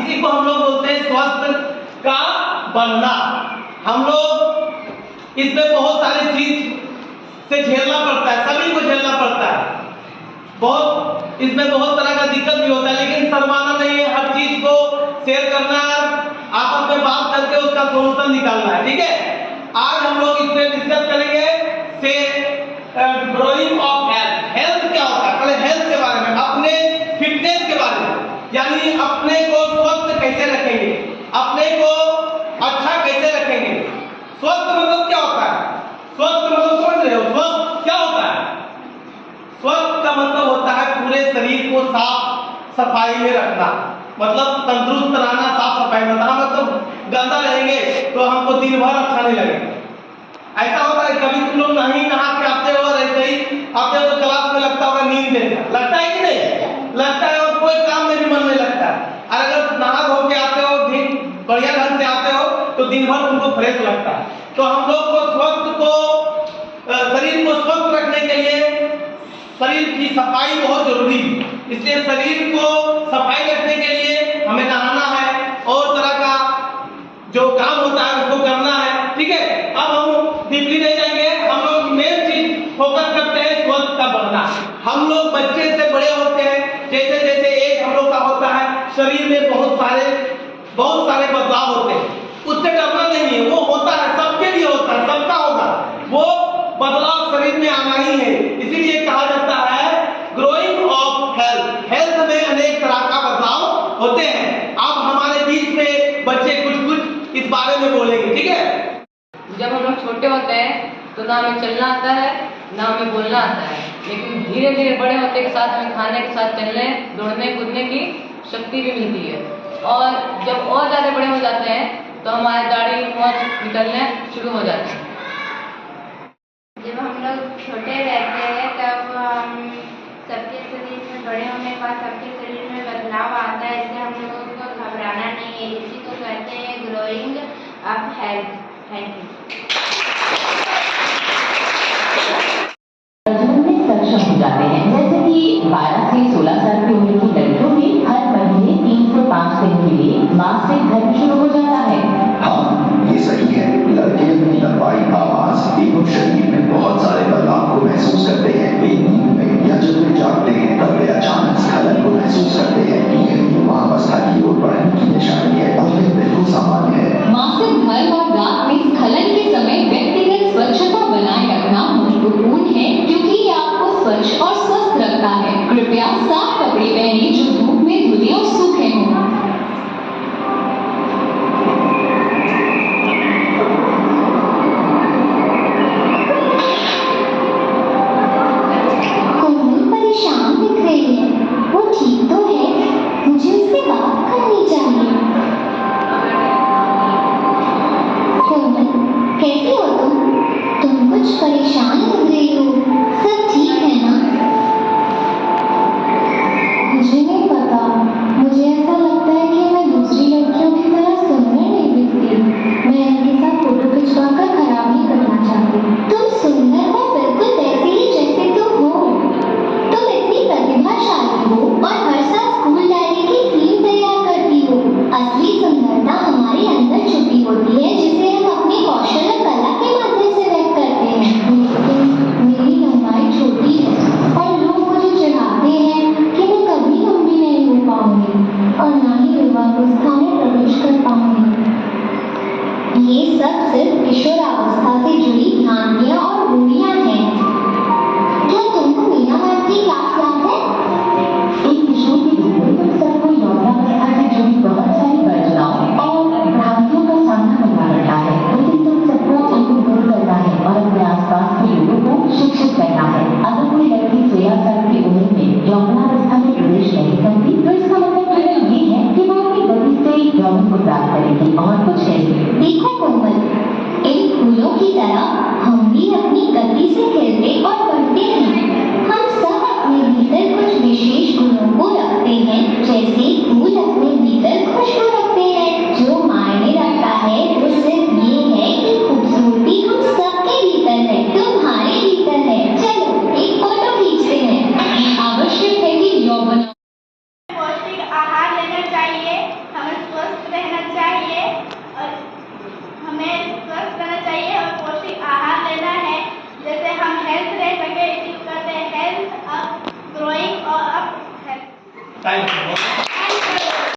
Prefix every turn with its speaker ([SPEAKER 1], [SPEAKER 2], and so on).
[SPEAKER 1] इसी को हम लोग बोलते हैं स्वस्थ का बनना। हम लोग इसमें बहुत सारी चीज से झेलना पड़ता है, सभी को झेलना पड़ता है, बहुत इसमें बहुत तरह का दिक्कत भी होता है, लेकिन शर्माना नहीं है, हर चीज को शेयर करना है, आपस में बात करके उसका सोल्यूशन निकालना है। ठीक है, आज हम लोग इसमें डिस्कस करेंगे से ग्रोइंग ऑफ हेल्थ। हेल्थ क्या होता है, पहले हेल्थ के बारे में, अपने फिटनेस के बारे में, यानी अपने को स्वस्थ कैसे रखेंगे, अपने को अच्छा कैसे रखेंगे। स्वस्थ मतलब क्या होता है, स्वस्थ मतलब समझ रहे हो, स्वस्थ क्या होता है? स्वस्थ का मतलब होता है पूरे शरीर को साफ सफाई में रखना, मतलब तंदुरुस्त रहना, साफ सफाई में रहना। मतलब गंदा रहेंगे तो हमको दिन भर अच्छा नहीं लगेगा। ऐसा होता है कभी तुम लोग नहीं नहा के आते हो और ऐसे ही आते हो तो क्लास में लगता होगा नींद जैसा, लगता है कि नहीं लगता है, और कोई काम में भी मन नहीं लगता है। और अगर नहा धो के आते हो, दिन बढ़िया ढंग से आते हो तो दिन भर तुमको फ्रेश लगता है। तो हम लोग को स्वस्थ को शरीर को स्वस्थ रखने के लिए शरीर की सफाई बहुत जरूरी है, इसलिए शरीर को सफाई रखने के लिए हमें नहाना है और तरह का जो काम होता है उसको करना है। ठीक है, अब हम डीपली नहीं जाएंगे, हम लोग मेन चीज फोकस करते हैं स्वस्थ का बनना। हम लोग बच्चे से बड़े होते हैं, जैसे जैसे एज हम लोग का होता है, शरीर में बहुत सारे बदलाव होते हैं, उससे डरना नहीं है, वो होता है, सबके लिए होता है, सबका होगा, वो बदलाव शरीर में आना ही है। इसीलिए कहा जाता है ग्रोइंग ऑफ हेल्थ। हेल्थ में अनेक तरह का बदलाव होते हैं। अब हमारे बीच में बच्चे कुछ इस बारे में बोलेंगे। ठीक है,
[SPEAKER 2] जब हम लोग छोटे होते हैं तो ना हमें चलना आता है ना हमें बोलना आता है, लेकिन धीरे धीरे बड़े होते के साथ हमें खाने के साथ चलने दौड़ने कूदने की शक्ति भी मिलती है। और जब और ज़्यादा बड़े हो जाते हैं तो हमारे दाढ़ी मूंछ निकलने शुरू हो जाते हैं।
[SPEAKER 3] जब हम लोग छोटे रहते हैं तब हम सबके शरीर में बड़े होने के बाद सबके शरीर में बदलाव आता है, इससे हम लोगों को घबराना नहीं है, इसी को कहते हैं growing up health. Thank you.
[SPEAKER 4] सक्षम हो जाते हैं, जैसे कि 12 से 16 साल की उम्र की लड़कियों में हर महीने 3 से 5 दिन के लिए मासिक धर्म शुरू हो जाता है।
[SPEAKER 5] हाँ, ये सही है। लड़के अपनी लंबाई, आवाज एवं शरीर में बहुत सारे बदलाव को महसूस करते हैं। वे नींद में या जब वे जागते हैं तब वे अचानक स्खलन को महसूस करते हैं। यह युवावस्था की ओर बढ़ने की निशानी है और यह बिल्कुल सामान्य है।
[SPEAKER 4] मासिक धर्म और रात में स्खलन के समय व्यक्तिगत स्वच्छता बनाए रखना महत्वपूर्ण है, क्योंकि ये आपको स्वच्छ और स्वस्थ रखता है। कृपया साफ कपड़े पहने जो धूप में धुले और सूखे हों। परेशान दिख रही है, वो ठीक तो है, मुझे उससे बात करनी चाहिए। कैसे हो तुम कुछ परेशान लग रही हो, सब ठीक है ना? मुझे नहीं पता, मुझे ऐसा लगता है कि मैं दूसरी लड़कियों की तरह सुंदर नहीं दिखती। मैं इनके साथ फोटो खिंचवाकर खराब नहीं करना चाहती। तुम सुंदर हो, बिल्कुल वैसे ही जैसे तुम हो। तुम इतनी प्रतिभाशाली हो और हर साल स्कूल डायरी की थीम तैयार करती हो। असली सुंदरता हमारे अंदर छुपी होती है, जिसे हम अपनी कौशल और कला के माध्यम से व्यक्त करते हैं। लेकिन मेरी लंबाई छोटी है और लोग मुझे चिढ़ाते हैं कि मैं कभी लंबी नहीं हो पाऊंगी और ना ही युवावस्था में प्रवेश कर पाऊंगी। ये सब सिर्फ किशोरावस्था से जुड़ी भ्रांतियां और बुराइयां हैं। क्या तुमको मीना मैम की क्लास याद है? एक किशोर के रूप में तुम सबको यौनावस्था से जुड़ी बहुत सारी कल्पनाओं और भ्रांतियों का सामना करना पड़ता है, लेकिन तुम सबको इनको दूर करना है और अपने आसपास के लोगों को शिक्षित करना है। अगर कोई लड़की 13 साल की उम्र में यौनावस्था में प्रवेश नहीं करती तो इसका मतलब केवल ये है कि वो अपनी गति से यौन को प्राप्त करेगी और कुछ नहीं। देखो कोमल, इन फूलों की तरह हम भी
[SPEAKER 1] थैंक यू।